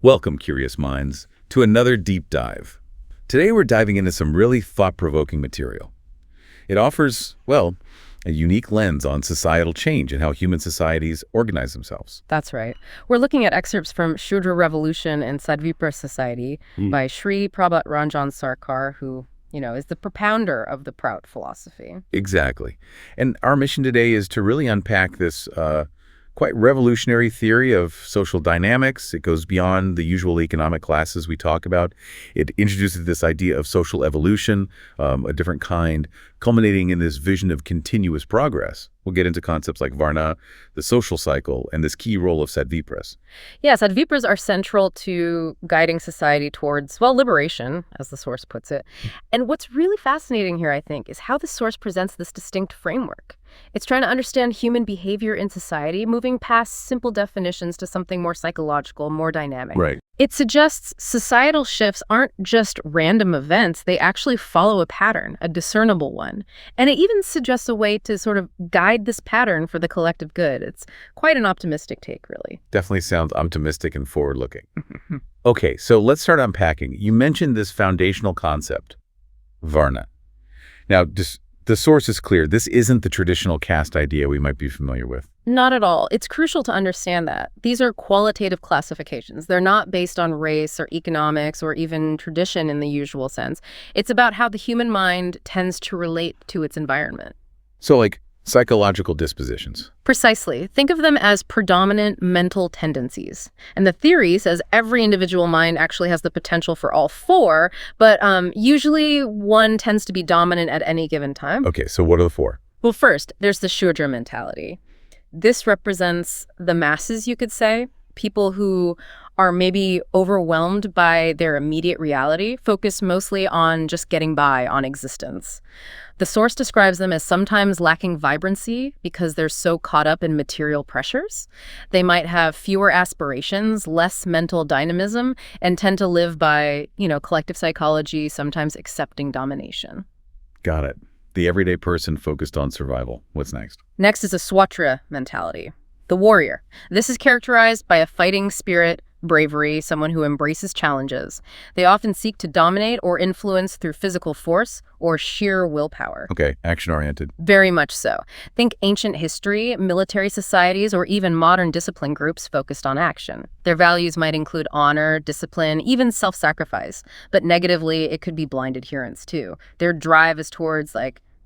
Welcome, curious minds, to another deep dive. Today we're diving into some really thought-provoking material. It offers, well, a unique lens on societal change and how human societies organize themselves. That's right. We're looking at excerpts from Shudra Revolution and Sadvipra Society by Shrii P.R.Sarkar, who, is the propounder of the Prout philosophy. Exactly. And our mission today is to really unpack this quite revolutionary theory of social dynamics. It goes beyond the usual economic classes we talk about. It introduces this idea of social evolution, a different kind, culminating in this vision of continuous progress. We'll get into concepts like Varna, the social cycle, and this key role of Sadvipras. Yeah, Sadvipras are central to guiding society towards, liberation, as the source puts it. And what's really fascinating here, I think, is how the source presents this distinct framework. It's trying to understand human behavior in society, moving past simple definitions to something more psychological, more dynamic. Right. It suggests societal shifts aren't just random events. They actually follow a pattern, a discernible one. And it even suggests a way to sort of guide this pattern for the collective good. It's quite an optimistic take, really. Definitely sounds optimistic and forward-looking. Okay, so let's start unpacking. You mentioned this foundational concept, Varna. Now, the source is clear. This isn't the traditional caste idea we might be familiar with. Not at all. It's crucial to understand that. These are qualitative classifications. They're not based on race or economics or even tradition in the usual sense. It's about how the human mind tends to relate to its environment. So like psychological dispositions. Precisely. Think of them as predominant mental tendencies. And the theory says every individual mind actually has the potential for all four, but usually one tends to be dominant at any given time. Okay, so what are the four? Well, first, there's the Shudra mentality. This represents the masses, you could say, people who are maybe overwhelmed by their immediate reality, focused mostly on just getting by, on existence. The source describes them as sometimes lacking vibrancy because they're so caught up in material pressures. They might have fewer aspirations, less mental dynamism, and tend to live by, collective psychology, sometimes accepting domination. Got it. The everyday person focused on survival. What's next? Next is a Kshatriya mentality, the warrior. This is characterized by a fighting spirit, bravery, someone who embraces challenges. They often seek to dominate or influence through physical force or sheer willpower. Okay, action-oriented. Very much so. Think ancient history, military societies, or even modern discipline groups focused on action. Their values might include honor, discipline, even self-sacrifice. But negatively, it could be blind adherence, too. Their drive is towards,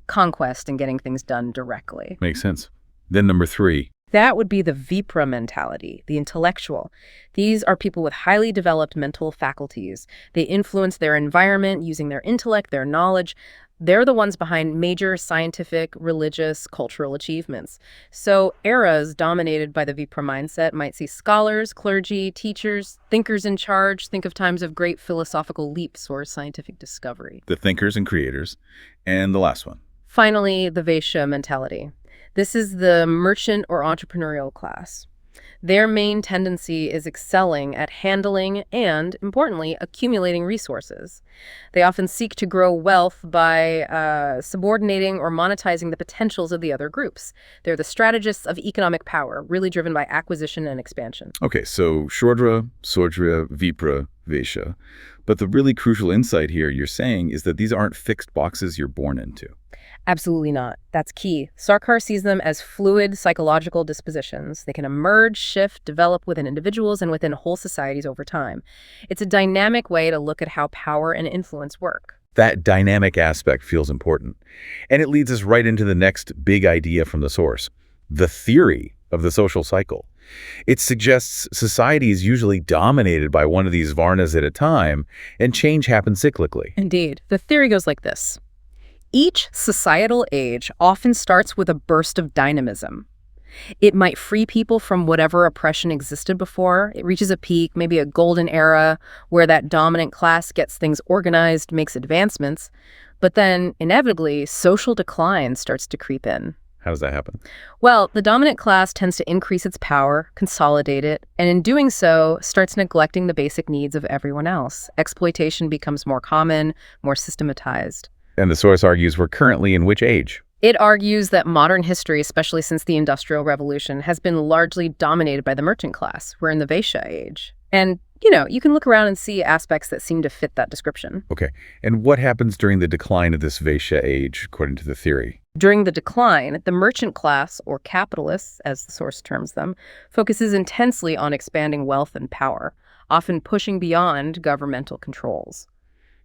conquest and getting things done directly. Makes sense. Then number 3. That would be the Vipra mentality, the intellectual. These are people with highly developed mental faculties. They influence their environment using their intellect, their knowledge. They're the ones behind major scientific, religious, cultural achievements. So eras dominated by the Vipra mindset might see scholars, clergy, teachers, thinkers in charge. Think of times of great philosophical leaps or scientific discovery. The thinkers and creators. And the last one. Finally, the Vaeshya mentality. This is the merchant or entrepreneurial class. Their main tendency is excelling at handling and, importantly, accumulating resources. They often seek to grow wealth by subordinating or monetizing the potentials of the other groups. They're the strategists of economic power, really driven by acquisition and expansion. Okay, so Shudra, Vipra, Vaeshya. But the really crucial insight here you're saying is that these aren't fixed boxes you're born into. Absolutely not. That's key. Sarkar sees them as fluid psychological dispositions. They can emerge, shift, develop within individuals and within whole societies over time. It's a dynamic way to look at how power and influence work. That dynamic aspect feels important. And it leads us right into the next big idea from the source, the theory of the social cycle. It suggests society is usually dominated by one of these varnas at a time, and change happens cyclically. Indeed. The theory goes like this. Each societal age often starts with a burst of dynamism. It might free people from whatever oppression existed before. It reaches a peak, maybe a golden era, where that dominant class gets things organized, makes advancements. But then, inevitably, social decline starts to creep in. How does that happen? Well, the dominant class tends to increase its power, consolidate it, and in doing so, starts neglecting the basic needs of everyone else. Exploitation becomes more common, more systematized. And the source argues we're currently in which age? It argues that modern history, especially since the Industrial Revolution, has been largely dominated by the merchant class. We're in the Vaeshya age. And You can look around and see aspects that seem to fit that description. Okay. And what happens during the decline of this Vaeshya age, according to the theory? During the decline, the merchant class, or capitalists, as the source terms them, focuses intensely on expanding wealth and power, often pushing beyond governmental controls.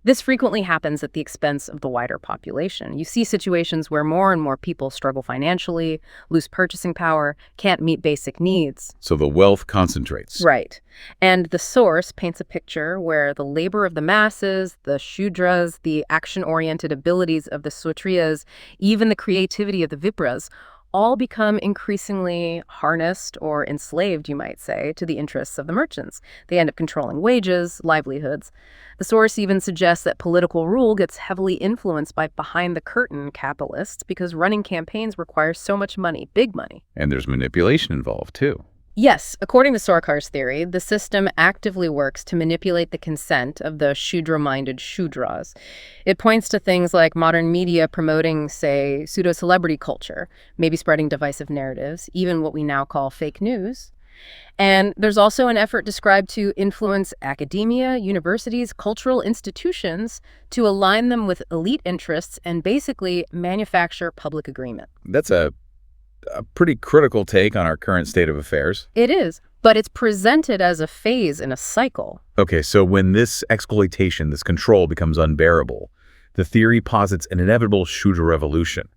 This frequently happens at the expense of the wider population. You see situations where more and more people struggle financially, lose purchasing power, can't meet basic needs. So the wealth concentrates. Right. And the source paints a picture where the labor of the masses, the shudras, the action-oriented abilities of the Kshatriyas, even the creativity of the Vipras, all become increasingly harnessed or enslaved, you might say, to the interests of the merchants. They end up controlling wages, livelihoods. The source even suggests that political rule gets heavily influenced by behind-the-curtain capitalists because running campaigns requires so much money, big money. And there's manipulation involved, too. Yes, according to Sarkar's theory, the system actively works to manipulate the consent of the Shudra-minded shudras. It points to things like modern media promoting, say, pseudo-celebrity culture, maybe spreading divisive narratives, even what we now call fake news. And there's also an effort described to influence academia, universities, cultural institutions to align them with elite interests and basically manufacture public agreement. That's a pretty critical take on our current state of affairs. It is, but it's presented as a phase in a cycle. Okay, so when this exploitation, this control becomes unbearable, the theory posits an inevitable Shudra revolution.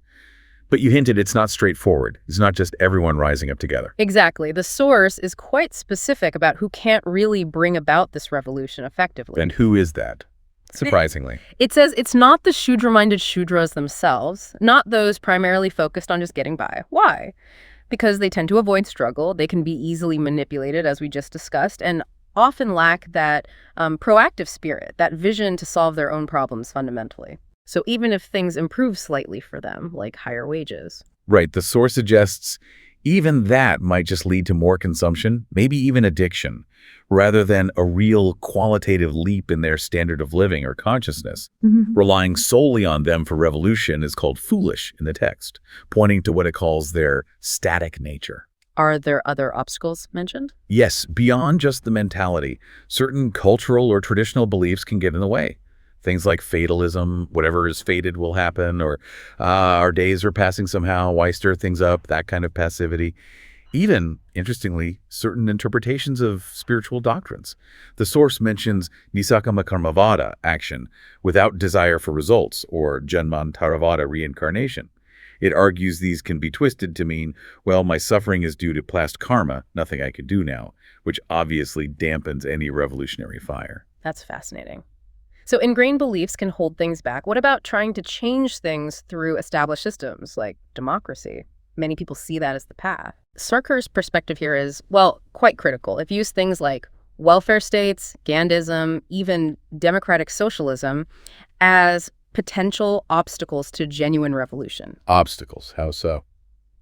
But you hinted it's not straightforward. It's not just everyone rising up together. Exactly. The source is quite specific about who can't really bring about this revolution effectively. And who is that? Surprisingly. It says it's not the Shudra-minded shudras themselves, not those primarily focused on just getting by. Why? Because they tend to avoid struggle, they can be easily manipulated, as we just discussed, and often lack that proactive spirit, that vision to solve their own problems fundamentally. So even if things improve slightly for them, like higher wages. Right. The source suggests even that might just lead to more consumption, maybe even addiction, rather than a real qualitative leap in their standard of living or consciousness. Relying solely on them for revolution is called foolish in the text, pointing to what it calls their static nature. Are there other obstacles mentioned? Yes, beyond just the mentality, certain cultural or traditional beliefs can get in the way. Things like fatalism, whatever is fated will happen, or our days are passing somehow, why stir things up, that kind of passivity. Even, interestingly, certain interpretations of spiritual doctrines. The source mentions nisakama karmavada, action, without desire for results, or janmantaravada, reincarnation. It argues these can be twisted to mean, well, my suffering is due to past karma, nothing I can do now, which obviously dampens any revolutionary fire. That's fascinating. So ingrained beliefs can hold things back. What about trying to change things through established systems like democracy? Many people see that as the path. Sarkar's perspective here is, well, quite critical. It views things like welfare states, Gandhism, even democratic socialism as potential obstacles to genuine revolution. Obstacles, how so?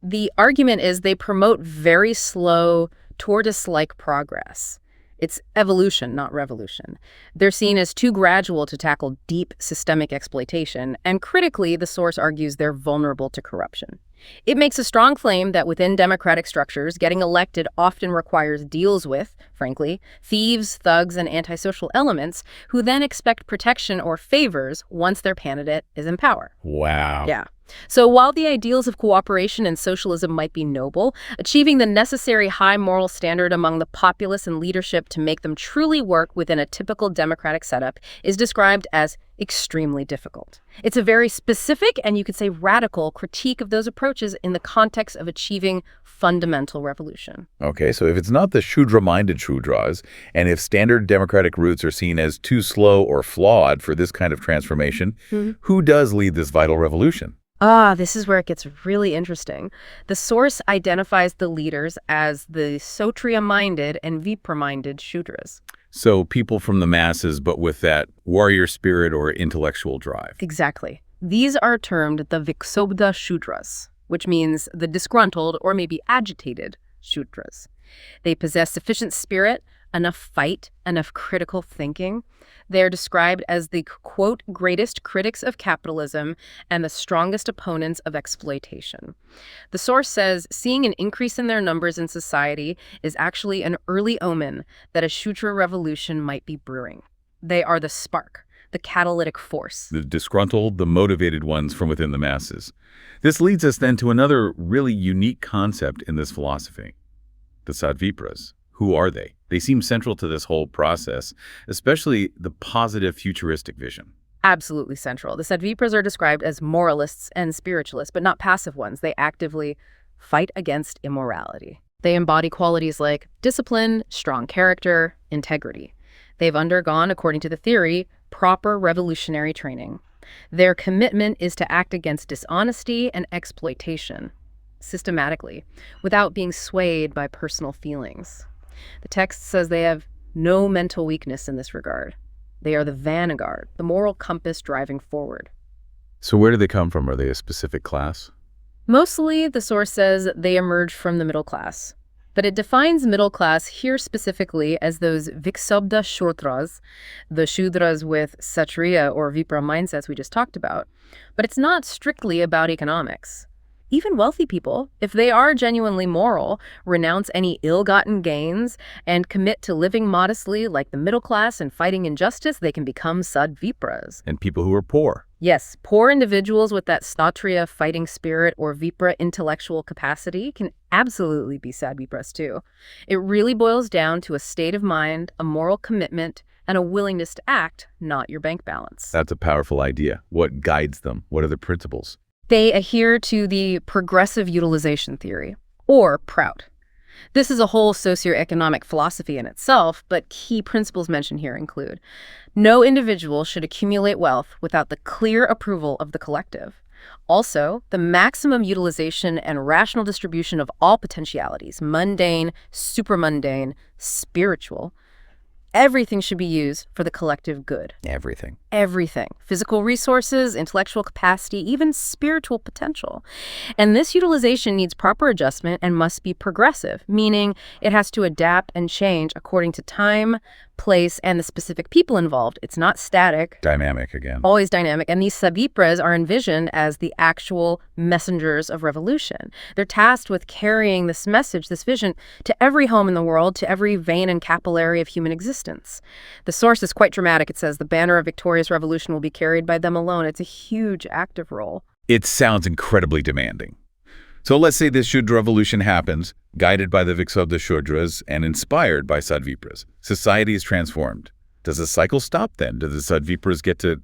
The argument is they promote very slow, tortoise-like progress. It's evolution, not revolution. They're seen as too gradual to tackle deep systemic exploitation, and critically, the source argues they're vulnerable to corruption. It makes a strong claim that within democratic structures, getting elected often requires deals with, frankly, thieves, thugs, and antisocial elements who then expect protection or favors once their candidate is in power. Wow. Yeah. So while the ideals of cooperation and socialism might be noble, achieving the necessary high moral standard among the populace and leadership to make them truly work within a typical democratic setup is described as extremely difficult. It's a very specific and you could say radical critique of those approaches in the context of achieving fundamental revolution. Okay, so if it's not the Shudra-minded Shudras, and if standard democratic routes are seen as too slow or flawed for this kind of transformation, who does lead this vital revolution? This is where it gets really interesting. The source identifies the leaders as the Kshatriya-minded and Vipra-minded Shudras. So people from the masses, but with that warrior spirit or intellectual drive. Exactly. These are termed the vikshubdha Shudras, which means the disgruntled or maybe agitated Shudras. They possess sufficient spirit, enough fight, enough critical thinking. They are described as the, quote, greatest critics of capitalism and the strongest opponents of exploitation. The source says seeing an increase in their numbers in society is actually an early omen that a Shudra revolution might be brewing. They are the spark, the catalytic force. The disgruntled, the motivated ones from within the masses. This leads us then to another really unique concept in this philosophy, the Sadvipras. Who are they? They seem central to this whole process, especially the positive futuristic vision. Absolutely central. The Sadvipras are described as moralists and spiritualists, but not passive ones. They actively fight against immorality. They embody qualities like discipline, strong character, integrity. They've undergone, according to the theory, proper revolutionary training. Their commitment is to act against dishonesty and exploitation, systematically, without being swayed by personal feelings. The text says they have no mental weakness in this regard. They are the vanguard, the moral compass driving forward. So where do they come from? Are they a specific class? Mostly, the source says they emerge from the middle class. But it defines middle class here specifically as those vikshubdha shudras, the shudras with Kshatriya or Vipra mindsets we just talked about. But it's not strictly about economics. Even wealthy people, if they are genuinely moral, renounce any ill-gotten gains and commit to living modestly like the middle class and fighting injustice, they can become sadvipras. And people who are poor. Yes, poor individuals with that Kshatriya fighting spirit or Vipra intellectual capacity can absolutely be sadvipras too. It really boils down to a state of mind, a moral commitment, and a willingness to act, not your bank balance. That's a powerful idea. What guides them? What are the principles? They adhere to the progressive utilization theory, or PROUT. This is a whole socioeconomic philosophy in itself, but key principles mentioned here include no individual should accumulate wealth without the clear approval of the collective. Also, the maximum utilization and rational distribution of all potentialities, mundane, supramundane, spiritual. Everything should be used for the collective good. Everything. Everything. Physical resources, intellectual capacity, even spiritual potential. And this utilization needs proper adjustment and must be progressive, meaning it has to adapt and change according to time, place, and the specific people involved. It's not static. Dynamic again. Always dynamic. And these sadvipras are envisioned as the actual messengers of revolution. They're tasked with carrying this message, this vision, to every home in the world, to every vein and capillary of human existence. The source is quite dramatic. It says the banner of victorious revolution will be carried by them alone. It's a huge active role. It sounds incredibly demanding. So let's say this Shudra revolution happens, guided by the vikshubdha shudras and inspired by sadvipras. Society is transformed. Does the cycle stop then? Do the sadvipras get to,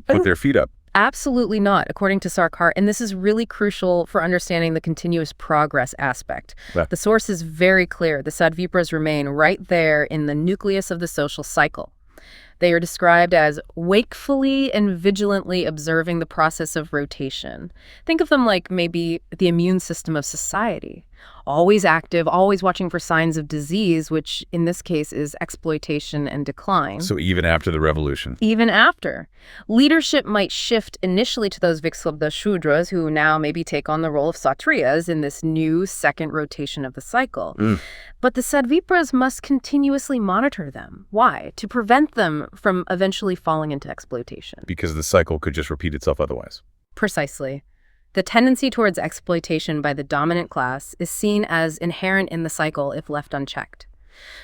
put their feet up? Absolutely not, according to Sarkar, and this is really crucial for understanding the continuous progress aspect. Yeah. The source is very clear. The sadvipras remain right there in the nucleus of the social cycle. They are described as wakefully and vigilantly observing the process of rotation. Think of them like maybe the immune system of society. Always active, always watching for signs of disease, which in this case is exploitation and decline. So even after the revolution? Even after. Leadership might shift initially to those vikshubdha shudras who now maybe take on the role of Kshatriyas in this new second rotation of the cycle. But the sadvipras must continuously monitor them. Why? To prevent them from eventually falling into exploitation. Because the cycle could just repeat itself otherwise. Precisely. The tendency towards exploitation by the dominant class is seen as inherent in the cycle if left unchecked.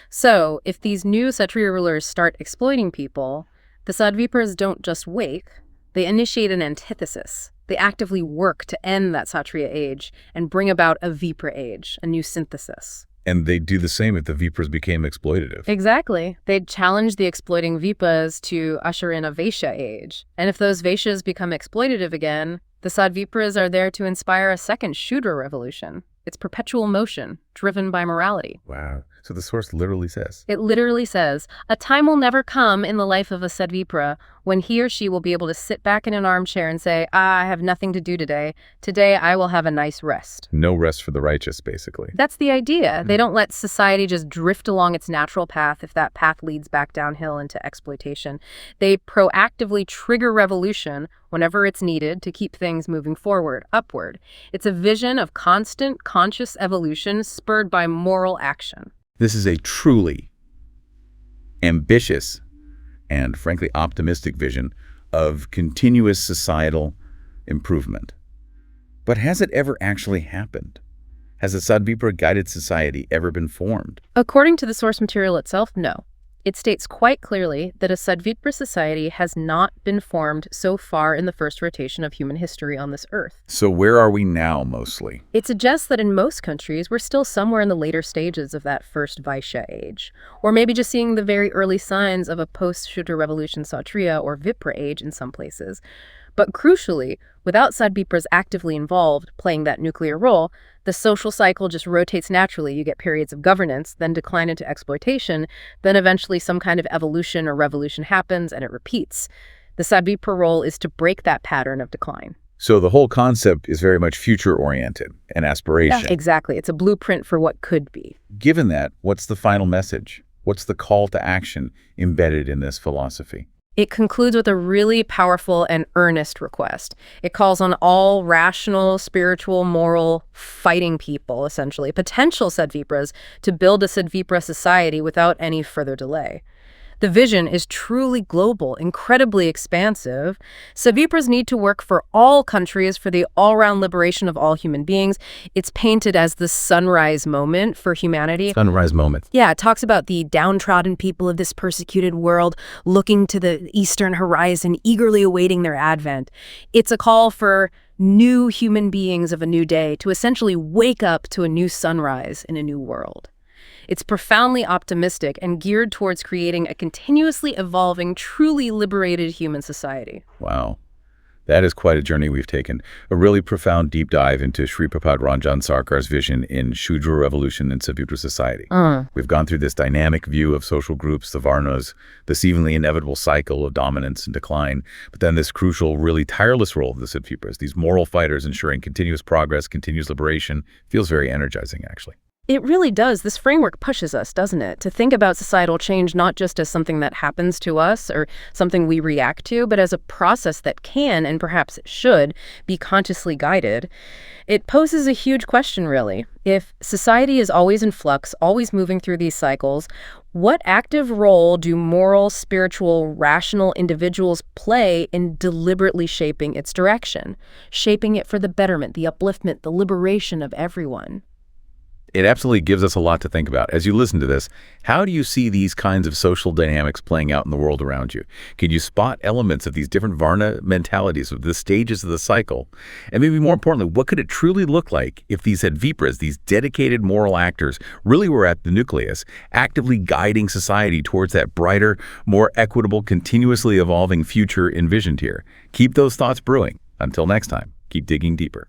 So, if these new Kshatriya rulers start exploiting people, the sadvipras don't just wake, they initiate an antithesis. They actively work to end that Kshatriya age and bring about a Vipra age, a new synthesis. And they'd do the same if the Vipras became exploitative. Exactly. They'd challenge the exploiting Vipras to usher in a Vaeshya age. And if those Vaishyas become exploitative again, the Sadvipras are there to inspire a second Shudra revolution. It's perpetual motion, driven by morality. Wow. So the source literally says. It literally says, a time will never come in the life of a Sadvipra when he or she will be able to sit back in an armchair and say, I have nothing to do today. Today I will have a nice rest. No rest for the righteous, basically. That's the idea. They don't let society just drift along its natural path if that path leads back downhill into exploitation. They proactively trigger revolution whenever it's needed to keep things moving forward, upward. It's a vision of constant, conscious evolution spurred by moral action. This is a truly ambitious and, frankly, optimistic vision of continuous societal improvement. But has it ever actually happened? Has a Sadvipra-guided society ever been formed? According to the source material itself, no. It states quite clearly that a Sadvipra society has not been formed so far in the first rotation of human history on this earth. So where are we now, mostly? It suggests that in most countries, we're still somewhere in the later stages of that first Vaeshya age, or maybe just seeing the very early signs of a post-Shudra revolution Kshatriya or Vipra age in some places. But crucially, without Sadvipras actively involved, playing that nuclear role, the social cycle just rotates naturally. You get periods of governance, then decline into exploitation, then eventually some kind of evolution or revolution happens and it repeats. The Sadvipra role is to break that pattern of decline. So the whole concept is very much future-oriented and aspiration. Yeah, exactly. It's a blueprint for what could be. Given that, what's the final message? What's the call to action embedded in this philosophy? It concludes with a really powerful and earnest request. It calls on all rational, spiritual, moral, fighting people, essentially, potential Sadvipras, to build a Sadvipra society without any further delay. The vision is truly global, incredibly expansive. Sadvipras need to work for all countries for the all-round liberation of all human beings. It's painted as the sunrise moment for humanity. Sunrise moment. Yeah, it talks about the downtrodden people of this persecuted world looking to the eastern horizon, eagerly awaiting their advent. It's a call for new human beings of a new day to essentially wake up to a new sunrise in a new world. It's profoundly optimistic and geared towards creating a continuously evolving, truly liberated human society. Wow. That is quite a journey we've taken. A really profound deep dive into Shrii P.R.Sarkar's vision in Shudra revolution and Sadvipra society. We've gone through this dynamic view of social groups, the Varnas, the seemingly inevitable cycle of dominance and decline, but then this crucial, really tireless role of the Sadvipras, these moral fighters ensuring continuous progress, continuous liberation. Feels very energizing, actually. It really does. This framework pushes us, doesn't it, to think about societal change not just as something that happens to us or something we react to, but as a process that can, and perhaps should, be consciously guided. It poses a huge question, really. If society is always in flux, always moving through these cycles, what active role do moral, spiritual, rational individuals play in deliberately shaping its direction, shaping it for the betterment, the upliftment, the liberation of everyone? It absolutely gives us a lot to think about. As you listen to this, how do you see these kinds of social dynamics playing out in the world around you? Can you spot elements of these different Varna mentalities, of the stages of the cycle? And maybe more importantly, what could it truly look like if these Sadvipras, these dedicated moral actors, really were at the nucleus, actively guiding society towards that brighter, more equitable, continuously evolving future envisioned here? Keep those thoughts brewing. Until next time, keep digging deeper.